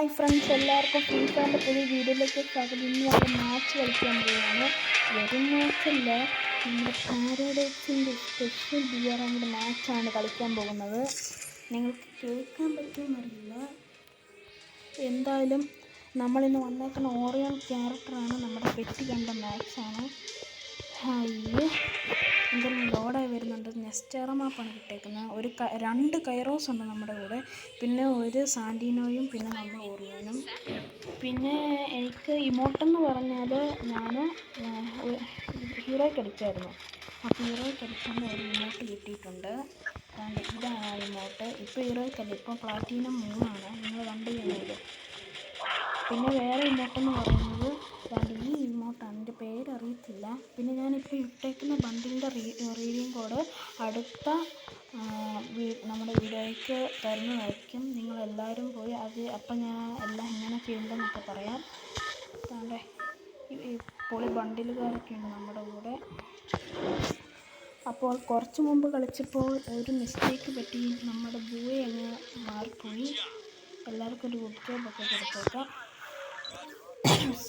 Hi friends, എല്ലാവർക്കും free ഫയറിൻ്റെ പുതിയ വീഡിയോയിലേക്ക് സ്വാഗതം. ഇന്ന് നമ്മൾ മാച്ച് കളിക്കാൻ പോവുകയാണ്. വെറും മാച്ചല്ല, നമ്മുടെ പാരഡൈസിൻ്റെ സ്പെഷ്യൽ ബിയറിൻ്റെ മാച്ചാണ് കളിക്കാൻ പോകുന്നത്. നിങ്ങൾക്ക് കേൾക്കാൻ പറ്റുമെന്നറിയില്ല. എന്തായാലും നമ്മളിന്ന് വന്നേക്കുന്ന ഓറിയോൺ ക്യാരക്ടറാണ്. നമ്മുടെ പെറ്റി കണ്ട മാച്ചാണ്. അയ്യോ, എന്തെങ്കിലും ലോഡായി വരുന്നുണ്ട്. നെസ്റ്റേറ മാപ്പാണ് കിട്ടിയേക്കുന്നത്. രണ്ട് കൈറോസ് ഉണ്ട് നമ്മുടെ കൂടെ, പിന്നെ ഒരു സാൻഡിനോയും പിന്നെ നമ്മൾ ഓറിയോനും. പിന്നെ എനിക്ക് ഇമോട്ടെന്ന് പറഞ്ഞാൽ ഞാൻ ഹീറോയ്ക്ക് അടിച്ചായിരുന്നു. അപ്പോൾ ഹീറോയ്ക്ക് അടിച്ചുകൊണ്ട് ഒരു ഇമോട്ട് കിട്ടിയിട്ടുണ്ട്. ഇതാണ് ഇമോട്ട്. ഇപ്പോൾ ഹീറോയ്ക്കല്ല, ഇപ്പോൾ പ്ലാറ്റിനം 3 നിങ്ങൾ കണ്ടു കഴിഞ്ഞത്. പിന്നെ വേറെ ഇമോട്ടെന്ന് പറയുന്നത് ഈ ഇമോട്ടാണ്, എൻ്റെ പേരറിയത്തില്ല. പിന്നെ ഞാനിപ്പോൾ ഇട്ടേക്കുന്ന ബണ്ടിലിൻ്റെ റീഡിങ് കോഡ് അടുത്ത നമ്മുടെ വീഡിയോയ്ക്ക് തരുന്നതായിരിക്കും. നിങ്ങളെല്ലാവരും പോയി അപ്പം ഞാൻ എല്ലാം എങ്ങനെ ചെയ്യേണ്ടതെന്നൊക്കെ പറയാം. അതാണ്ട് ഈ പൊളി ബണ്ടിലുകാരൊക്കെ ഉണ്ട് നമ്മുടെ കൂടെ. അപ്പോൾ കുറച്ച് മുമ്പ് കളിച്ചപ്പോൾ ഒരു മിസ്റ്റേക്ക് പറ്റി, നമ്മുടെ ബൂയെ അങ്ങ് മാറിപ്പോയി. എല്ലാവർക്കും ഒരു ഗുഡ് ജോബൊക്കെ കൊടുത്തേക്കാം.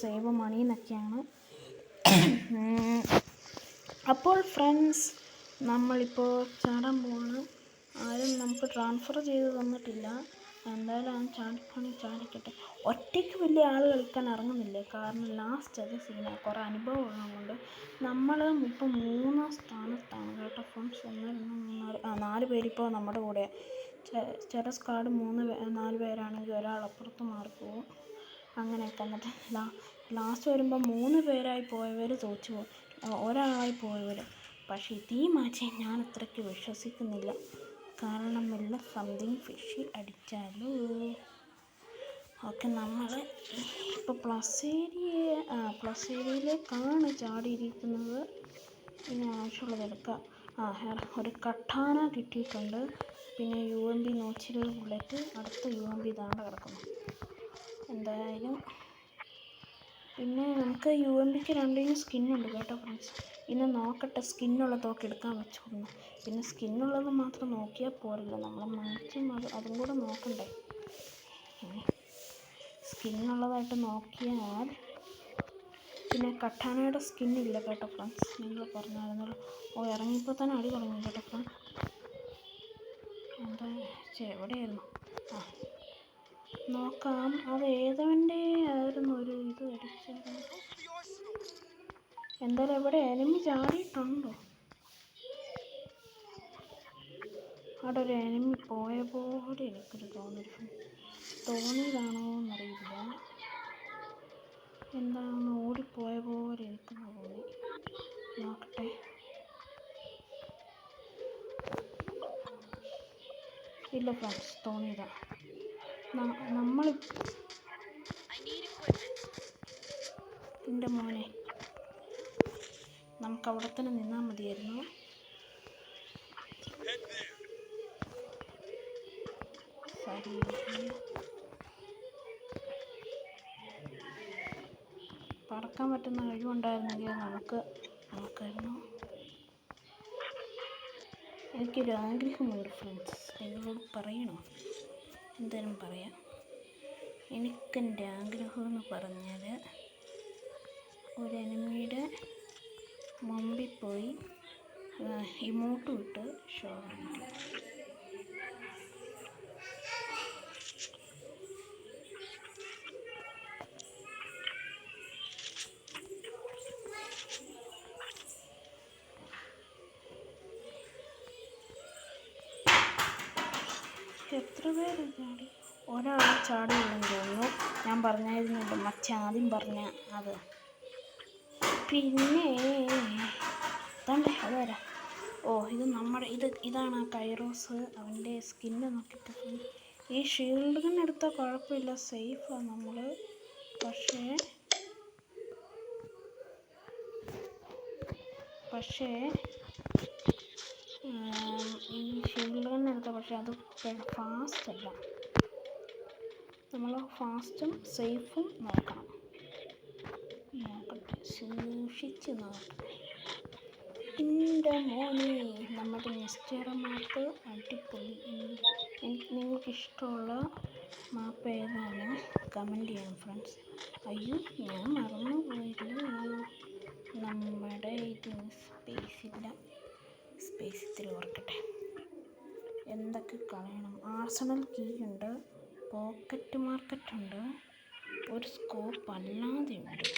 സേവ് മണി എന്നൊക്കെയാണ്. അപ്പോൾ ഫ്രണ്ട്സ്, നമ്മളിപ്പോൾ ചാടാൻ പോകുന്നു. ആരും നമുക്ക് ട്രാൻസ്ഫർ ചെയ്ത് തന്നിട്ടില്ല. എന്തായാലും ചാടിക്കട്ടെ. ഒറ്റയ്ക്ക് വലിയ ആൾ കളിക്കാൻ ഇറങ്ങുന്നില്ല, കാരണം ലാസ്റ്റ് അത് സീനാണ്. കുറേ അനുഭവം ഉള്ളതുകൊണ്ട്. നമ്മൾ ഇപ്പോൾ 3 സ്ഥാനത്താണ് കേട്ടോ ഫ്രണ്ട്സ്. 1 2 3 4 പേരിപ്പോൾ നമ്മുടെ കൂടെ. ചില സ്ക്വാഡ് 4 പേരാണെങ്കിൽ ഒരാൾ അപ്പുറത്ത് മാറിപ്പോവും. അങ്ങനെയൊക്കെ. എന്നിട്ട് ലാസ്റ്റ് വരുമ്പോൾ 3 പേരായി പോയവർ തോറ്റു പോകും, ഒരാളായി പോയവർ. പക്ഷേ ഈ മാച്ച് ഞാൻ അത്രയ്ക്ക് വിശ്വസിക്കുന്നില്ല, കാരണം വല്ല സംതിങ് ഫിഷി അടിച്ചാലോ. ഓക്കെ, നമ്മൾ ഇപ്പോൾ പ്ലസ് ഏരിയയിലേക്കാണ് ചാടിയിരിക്കുന്നത്. പിന്നെ ആവശ്യമുള്ളത് എടുക്കാം. ഒരു കട്ടാന കിട്ടിയിട്ടുണ്ട്. പിന്നെ UMP നോച്ചിലൊരു ബുള്ളറ്റ്. അടുത്ത UMP ഇതാണ്ട് കിടക്കുന്നു. എന്തായാലും പിന്നെ നമുക്ക് UMPക്ക് 2 സ്കിന്നുണ്ട് കേട്ടോ ഫ്രണ്ട്സ്. ഇന്ന് നോക്കട്ടെ, സ്കിന്നുള്ള തോക്ക് എടുക്കാൻ വെച്ചോളൂ. പിന്നെ സ്കിന്നുള്ളത് മാത്രം നോക്കിയാൽ പോരല്ലോ, നമ്മൾ മാച്ചും അതും കൂടെ നോക്കണ്ടേ. സ്കിന്നുള്ളതായിട്ട് നോക്കിയാൽ പിന്നെ കട്ടാനയുടെ സ്കിന്നില്ല കേട്ടോ ഫ്രണ്ട്സ്, നിങ്ങൾ പറഞ്ഞായിരുന്നല്ലോ. ഇറങ്ങിയപ്പോൾ തന്നെ അടി തുടങ്ങി കേട്ടോ ഫ്രണ്ട്സ്. എന്താ എവിടെയായിരുന്നു? നോക്കാം, അത് ഏതവൻ്റെ ആയിരുന്നു ഒരു ഇത് അടിച്ചായിരുന്നു. എന്തായാലും എവിടെ എനിമി ചാടിയിട്ടുണ്ടോ? അവിടെ ഒരു എനിമി പോയ പോലെ എനിക്കൊരു തോന്നിയതാണോ എന്നറിയില്ല. എന്താണെന്ന് ഓടിപ്പോയ പോലെ എനിക്ക് തോന്നി. നോക്കട്ടെ. ഇല്ല ഫ്രണ്ട്സ്, തോന്നിയതാ. നമ്മൾ എൻ്റെ മോനെ, നമുക്ക് അവിടെ തന്നെ നിന്നാൽ മതിയായിരുന്നു. സരി, പറക്കാൻ പറ്റുന്ന കഴിവുണ്ടായിരുന്നെങ്കിൽ നമുക്ക് നോക്കായിരുന്നു. എനിക്കൊരു ആഗ്രഹമുണ്ട് ഫ്രണ്ട്സ്, നിങ്ങളോട് പറയണോ? എന്തായാലും പറയാം. എനിക്കെൻ്റെ ആഗ്രഹം എന്ന് പറഞ്ഞാൽ ഒരു എനിമിയുടെ മുമ്പിൽ പോയി ഇമോട്ട് വിട്ട് ഷോ കാണിക്കും. എത്ര പേര് ചാടി? ഒരാൾ ചാടിയില്ലെന്ന് തോന്നുന്നു. ഞാൻ പറഞ്ഞായിരുന്നല്ലോ, ആദ്യം പറഞ്ഞ അത്. പിന്നെ അത് വരാം. ഇത് നമ്മുടെ ഇതാണ് ആ കൈറോസ്. അവൻ്റെ സ്കിന്ന് നോക്കിയിട്ട് ഈ ഷീൽഡ് ഗൺ എടുത്താൽ കുഴപ്പമില്ല, സേഫാണ് നമ്മൾ. പക്ഷേ ഈ ഷീൽഡ് ഗൺ എടുത്താൽ പക്ഷേ അത് ഫാസ്റ്റ് അല്ല. നമ്മൾ ഫാസ്റ്റും സേഫും നോക്കണം. നോക്കട്ടെ, സൂക്ഷിച്ച് നോക്കട്ടെ. എൻ്റെ മോനെ, നമ്മുടെ നെസ്റ്റേറ മാപ്പ് അടിപൊളി. നിങ്ങൾക്ക് ഇഷ്ടമുള്ള മാപ്പ് ഏതാണ്? കമൻറ്റ് ചെയ്യണം ഫ്രണ്ട്സ്. അയ്യോ ഞാൻ മറന്നു പോയില്ല, നമ്മുടെ ഇത് സ്പേസില്ല, സ്പേസ് ഇത്തിരി ഓർക്കട്ടെ. എന്തൊക്കെ കളയണം? ആർസണൽ കീ ഉണ്ട്, പോക്കറ്റ് മാർക്കറ്റ് ഉണ്ട്, ഒരു സ്കോപ്പ് അല്ലാതെ ഉണ്ട്.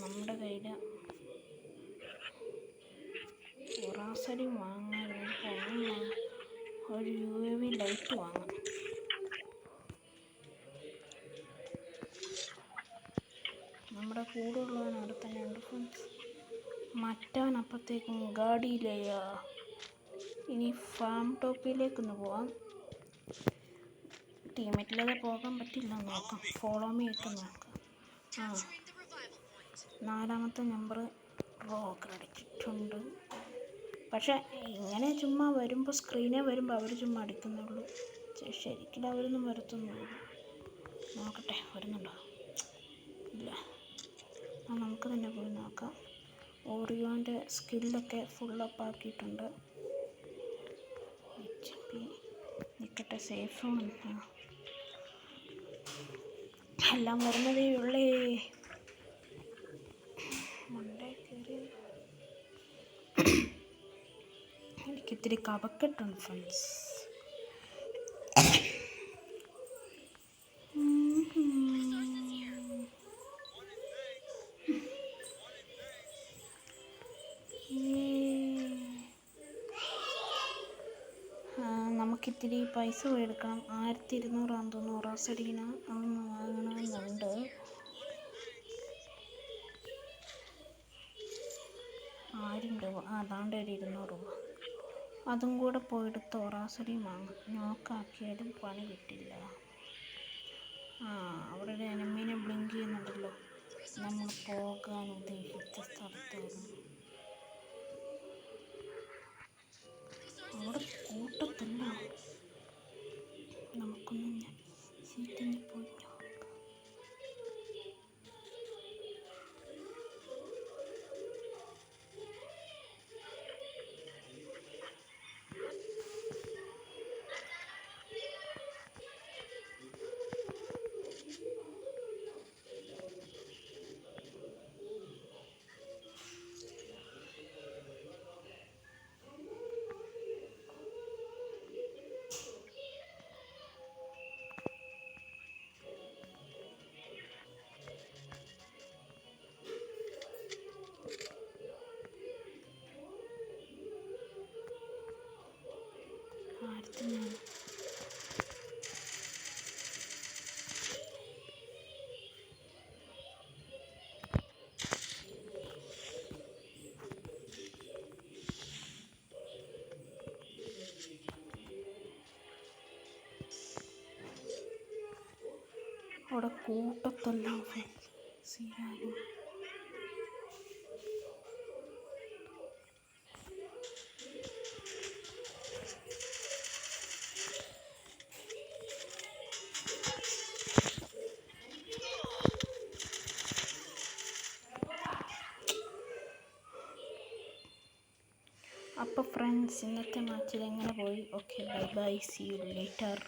നമ്മുടെ കയ്യിൽ ഒറാസരി വാങ്ങാമായിരുന്നു, ഒരു UAV ലൈറ്റ് വാങ്ങാം. നമ്മുടെ കൂടെ ഉള്ളവൻ അവിടെ തന്നെ ഉണ്ട് ഫ്രണ്ട്സ്. മറ്റാനപ്പത്തേക്കും ഗാഡിയിലെയാ. ഇനി ഫാം ടോപ്പിലേക്കൊന്ന് പോവാം. ടീമേറ്റിലത് പോകാൻ പറ്റില്ല, നോക്കാം. ഫോളോ മീ ഒക്കെ നോക്കാം. 4ാമത്തെ നമ്പർ റോക്കർ അടിച്ചിട്ടുണ്ട്. പക്ഷേ ഇങ്ങനെ ചുമ്മാ വരുമ്പോൾ സ്ക്രീനെ വരുമ്പോൾ അവർ ചുമ്മാ അടിക്കുന്നുള്ളൂ. ശരിക്കും അവരൊന്നും വരത്തൊന്നുമില്ല. നോക്കട്ടെ വരുന്നുണ്ടോ, ഇല്ല. നമുക്ക് തന്നെ പോയി നോക്കാം. ഓറിയോൻ്റെ സ്കില്ലൊക്കെ ഫുള്ളപ്പ് ആക്കിയിട്ടുണ്ട്. നിൽക്കട്ടെ, സേഫ് സോൺ എല്ലാം വരുന്നതേ ഉള്ളേ. മണ്ടേ കയറി എനിക്കിത്തിരി കപക്കെട്ടുണ്ട് ഫ്രണ്ട്സ്. നമുക്കിത്തിരി പൈസ എടുക്കണം. 1200 ആണെന്ന് തോന്നുന്നു ഒറാസരീന. അതൊന്ന് വാങ്ങണമെന്നുണ്ട്. രൂപ, അതാണ്ട് ഒരു 200 രൂപ. അതും കൂടെ പോയെടുത്ത് ഒറാസരി വാങ്ങാം. നോക്കാക്കിയാലും പണി കിട്ടില്ല. അവിടെ ഒരു എനിമീനെ ബ്ലിങ്ക് ചെയ്യുന്നുണ്ടല്ലോ. നമ്മൾ പോകാൻ ഉദ്ദേശിച്ച സ്ഥലത്താണ്. അവിടെ കൂട്ടത്തല്ല, നമുക്കൊന്ന് സീറ്റിൽ പോയി നോക്കാം. അവിടെ കൂട്ടത്തെല്ലാം സീനാകും. അപ്പോൾ ഫ്രണ്ട്സ്, ഇന്നത്തെ മാച്ചിൽ എങ്ങനെ പോയി? Okay, bye bye, see you later.